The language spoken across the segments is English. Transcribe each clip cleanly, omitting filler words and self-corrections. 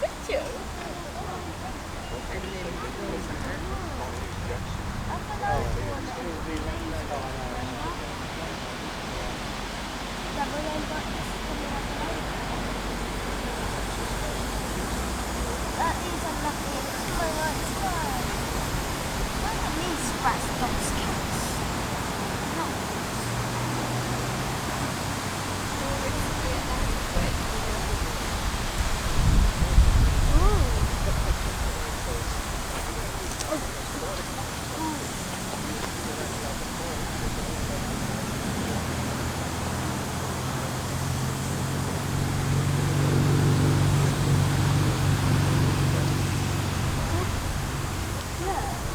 Did you? That is unlucky. It's my right side. Why don't we scratch those cats? No.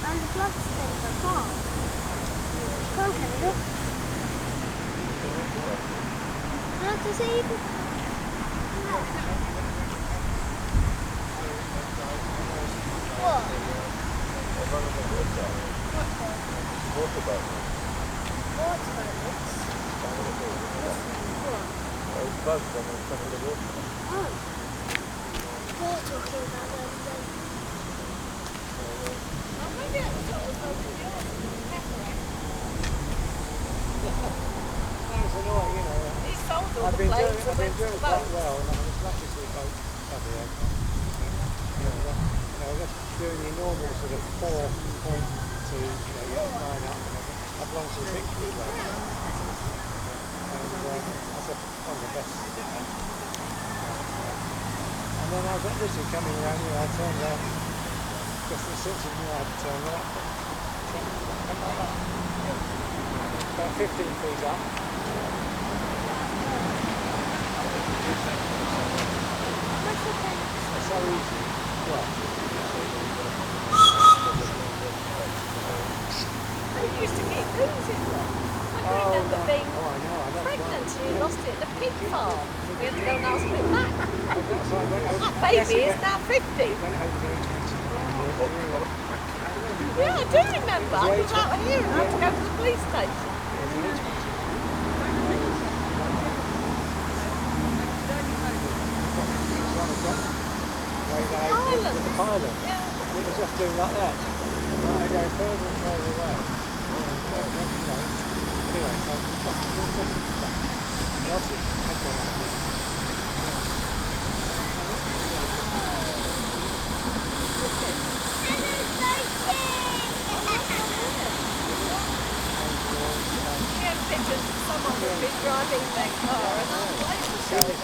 And the bloodstains are gone. Okay, look. Look, does it even... What? Watermelons? Bugs on the top of the water. Oh. We're talking about them then. It's annoying, you know. He sold all I've the been planes doing and went to the quite boat. well, and I'm just lucky to be boat cover aircraft. Just doing the normal sort of 4 point to, line up. I've gone to the victory lane. And that's one of the best. And then I was literally coming around here, I turned around, just the six of me, I turned up. About 15 feet up. It's so easy. Well, They used to keep losing them. I can remember being I know. pregnant and you lost it at the pig farm. We had to go and ask it back. So I went over. That baby is now 50. Went over there to Yeah, I do remember. I was out here and I had to go to the police station. Island. With the pilot. Yeah. It was just doing like that. I go further and further away. Anyway, We had pictures of someone who'd been driving their car and I was like,